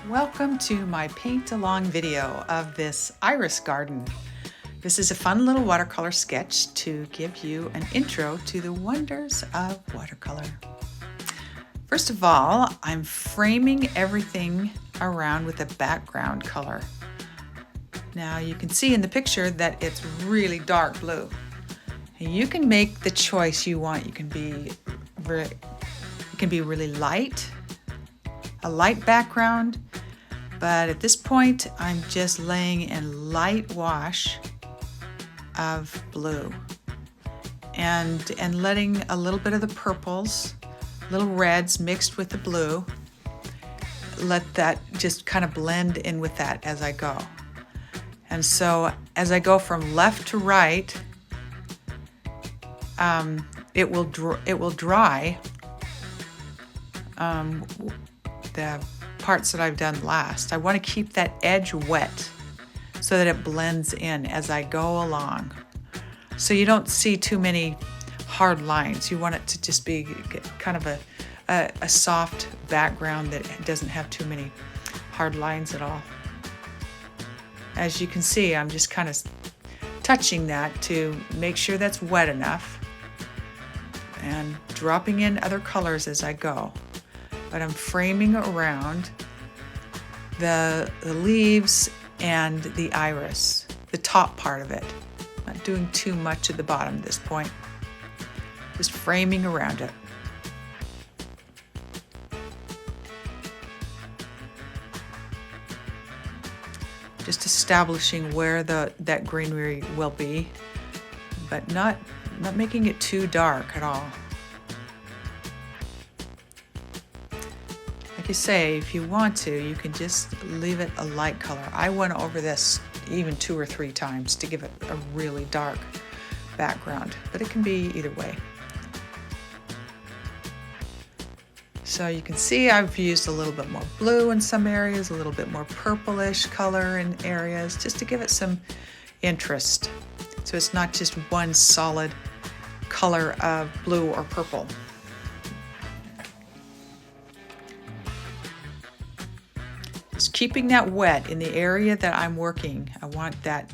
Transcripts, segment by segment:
Welcome to my paint along video of this iris garden. This is a fun little watercolor sketch to give you an intro to the wonders of watercolor. First of all, I'm framing everything around with a background color. Now you can see in the picture that it's really dark blue. And you can make the choice you want. You can be really light, a light background, but at this point I'm just laying in light wash of blue and letting a little bit of the purples, little reds mixed with the blue, let that just kind of blend in with that as I go. And so as I go from left to right, it will dry the parts that I've done last. I want to keep that edge wet so that it blends in as I go along. So you don't see too many hard lines. You want it to just be kind of a soft background that doesn't have too many hard lines at all. As you can see, I'm just kind of touching that to make sure that's wet enough and dropping in other colors as I go. But I'm framing around the leaves and the iris, the top part of it. Not doing too much at the bottom at this point. Just framing around it. Just establishing where that greenery will be, but not making it too dark at all. Like you say, if you want to, you can just leave it a light color. I went over this even 2 or 3 times to give it a really dark background, but it can be either way. So you can see I've used a little bit more blue in some areas, a little bit more purplish color in areas, just to give it some interest. So it's not just one solid color of blue or purple. Just keeping that wet in the area that I'm working. I want that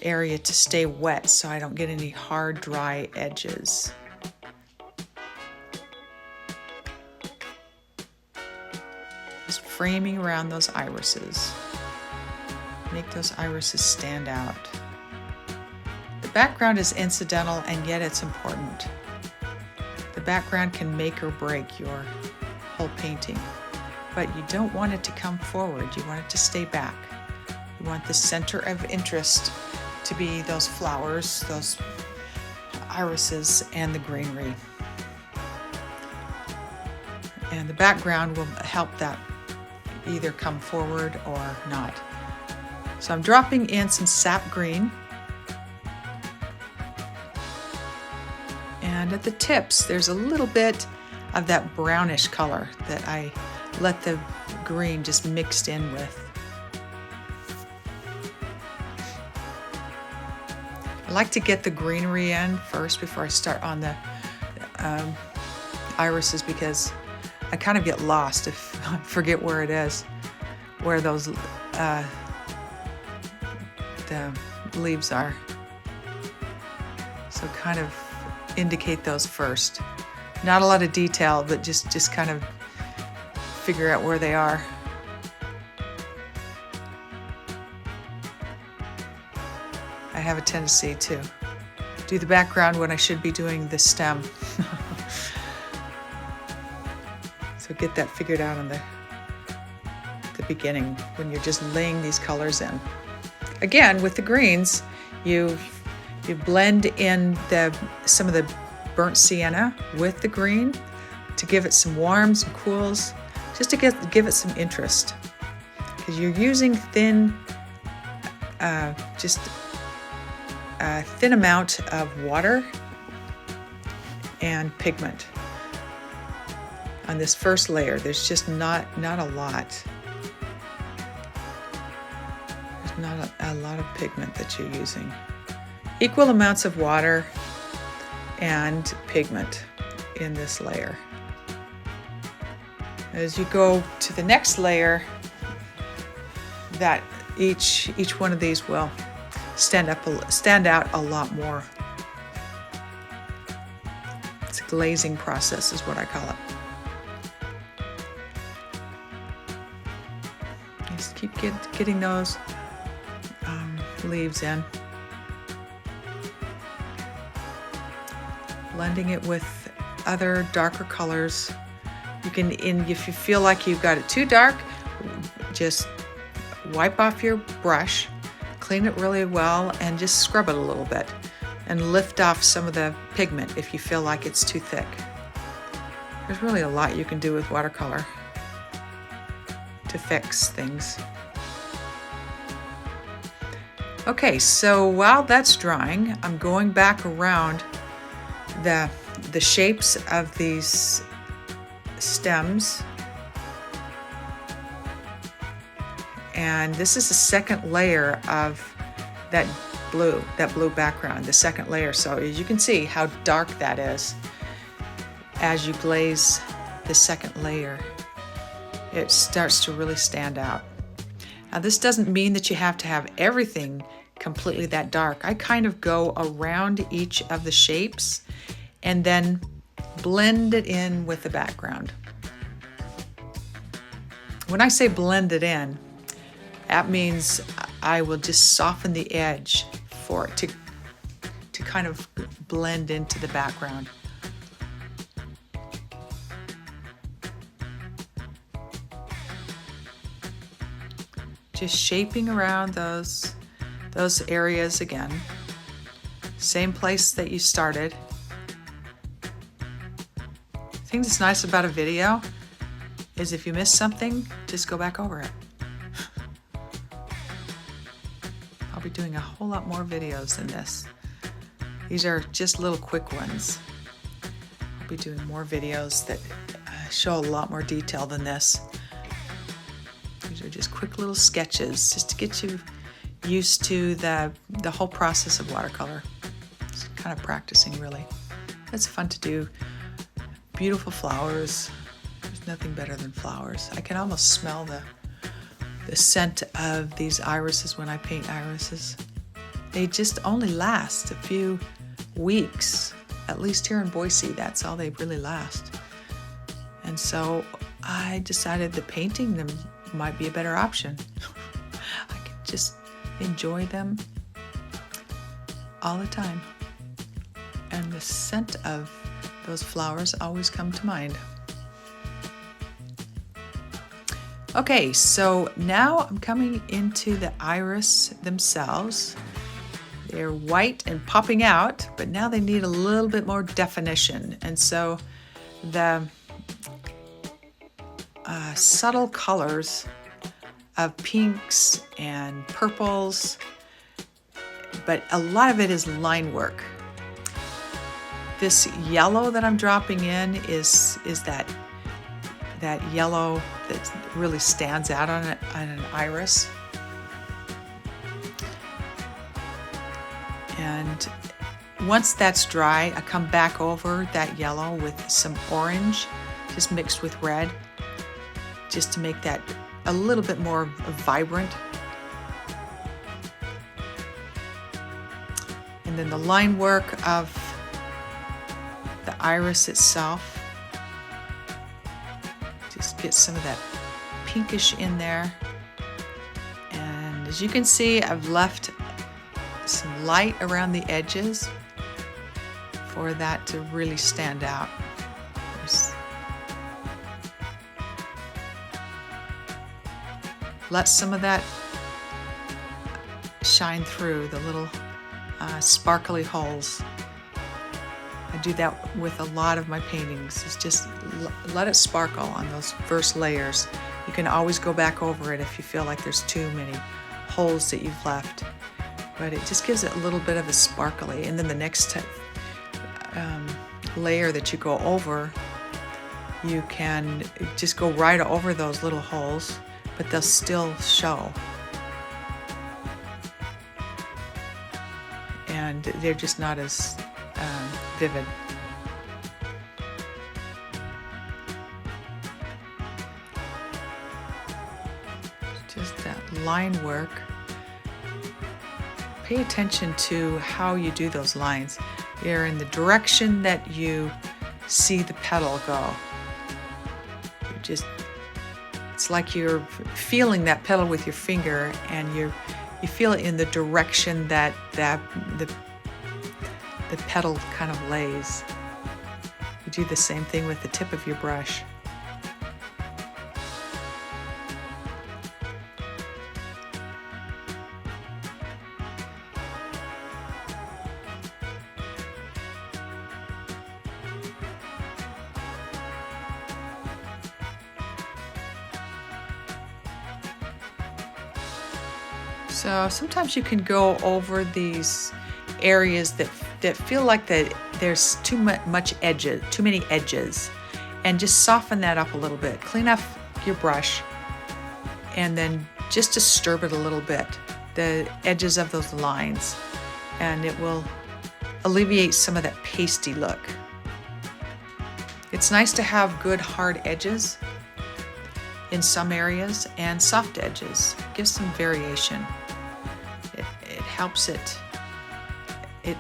area to stay wet so I don't get any hard, dry edges. Just framing around those irises. Make those irises stand out. The background is incidental and yet it's important. The background can make or break your whole painting. But you don't want it to come forward. You want it to stay back. You want the center of interest to be those flowers, those irises, and the greenery. And the background will help that either come forward or not. So I'm dropping in some sap green. And at the tips, there's a little bit of that brownish color that I let the green just mixed in with. I like to get the greenery in first before I start on the irises, because I kind of get lost if I forget where it is, where those the leaves are. So kind of indicate those first. Not a lot of detail, but just kind of figure out where they are. I have a tendency to do the background when I should be doing the stem. So get that figured out in the beginning when you're just laying these colors in. Again, with the greens, you blend in some of the burnt sienna with the green to give it some warms and cools, just to give it some interest, because you're using just a thin amount of water and pigment on this first layer. There's just not a lot. There's not a lot of pigment that you're using. Equal amounts of water and pigment in this layer. As you go to the next layer, that each one of these will stand out a lot more. It's a glazing process is what I call it. Just keep getting those leaves in. Blending it with other darker colors. You can, if you feel like you've got it too dark, just wipe off your brush, clean it really well, and just scrub it a little bit and lift off some of the pigment if you feel like it's too thick. There's really a lot you can do with watercolor to fix things. Okay, so while that's drying, I'm going back around the shapes of these stems. And this is the second layer of that blue background, the second layer. So as you can see how dark that is as you glaze the second layer. It starts to really stand out. Now this doesn't mean that you have to have everything completely that dark. I kind of go around each of the shapes and then blend it in with the background. When I say blend it in, that means I will just soften the edge for it to kind of blend into the background. Just shaping around those areas again. Same place that you started. The thing that's nice about a video is if you miss something, just go back over it. I'll be doing a whole lot more videos than this. These are just little quick ones. I'll be doing more videos that show a lot more detail than this. These are just quick little sketches just to get you used to the whole process of watercolor. It's kind of practicing, really. It's fun to do. Beautiful flowers. There's nothing better than flowers. I can almost smell the scent of these irises when I paint irises. They just only last a few weeks. At least here in Boise, that's all they really last. And so I decided that painting them might be a better option. I could just enjoy them all the time. And the scent of those flowers always come to mind. Okay, so now I'm coming into the iris themselves. They're white and popping out, but now they need a little bit more definition. And so the subtle colors of pinks and purples, but a lot of it is line work. This yellow that I'm dropping in is that yellow that really stands out on an iris. And once that's dry, I come back over that yellow with some orange, just mixed with red, just to make that a little bit more vibrant. And then the line work of the iris itself. Just get some of that pinkish in there. And as you can see, I've left some light around the edges for that to really stand out. Let some of that shine through the little sparkly holes. I do that with a lot of my paintings. It's just let it sparkle on those first layers. You can always go back over it if you feel like there's too many holes that you've left. But it just gives it a little bit of a sparkly. And then the next layer that you go over, you can just go right over those little holes, but they'll still show. And they're just not as vivid. Just that line work. Pay attention to how you do those lines. They're in the direction that you see the petal go. It's like you're feeling that petal with your finger, and you feel it in the direction that the petal kind of lays. You do the same thing with the tip of your brush. So sometimes you can go over these areas that feel like that there's too many edges, and just soften that up a little bit. Clean off your brush, and then just disturb it a little bit, the edges of those lines, and it will alleviate some of that pasty look. It's nice to have good hard edges in some areas and soft edges. Give some variation. It helps it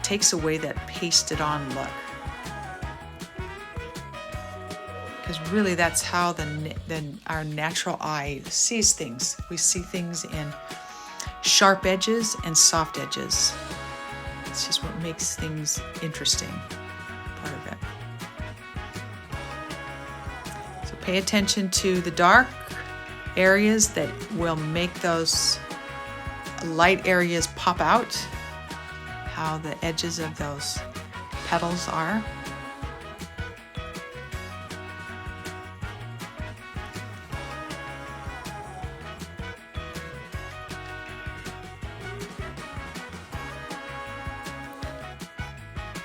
takes away that pasted on look. Because really that's how our natural eye sees things. We see things in sharp edges and soft edges. It's just what makes things interesting, part of it. So pay attention to the dark areas that will make those light areas pop out, how the edges of those petals are.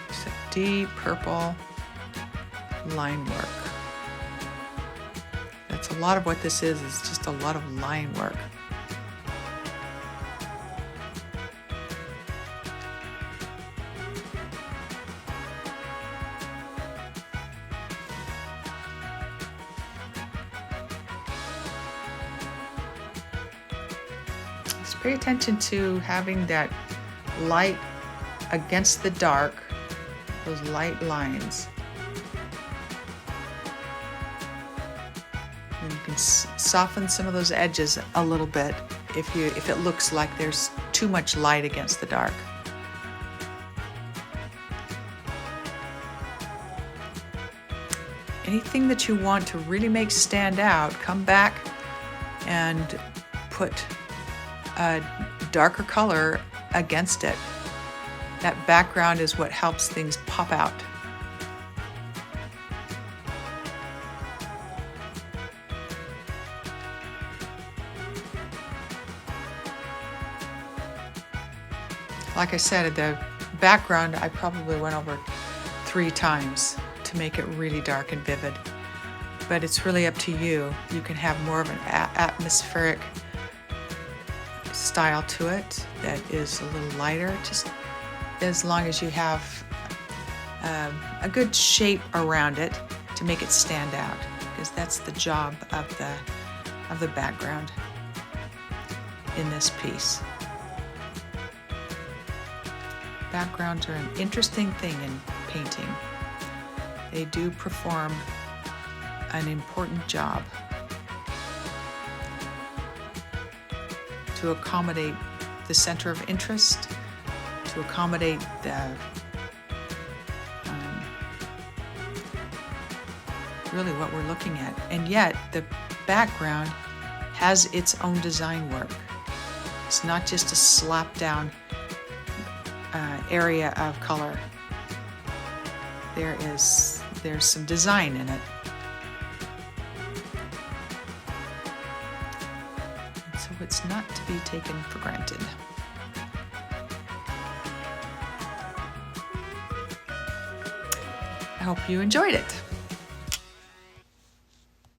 Just a deep purple line work. That's a lot of what this is just a lot of line work. Just pay attention to having that light against the dark, those light lines. And you can soften some of those edges a little bit if it looks like there's too much light against the dark. Anything that you want to really make stand out, come back and put a darker color against it. That background is what helps things pop out. Like I said, the background I probably went over 3 times to make it really dark and vivid. But it's really up to you. You can have more of an atmospheric style to it that is a little lighter, just as long as you have a good shape around it to make it stand out, because that's the job of the background in this piece. Backgrounds are an interesting thing in painting. They do perform an important job to accommodate the center of interest, to accommodate really what we're looking at. And yet the background has its own design work. It's not just a slap down area of color. There's some design in it. So it's not to be taken for granted. I hope you enjoyed it.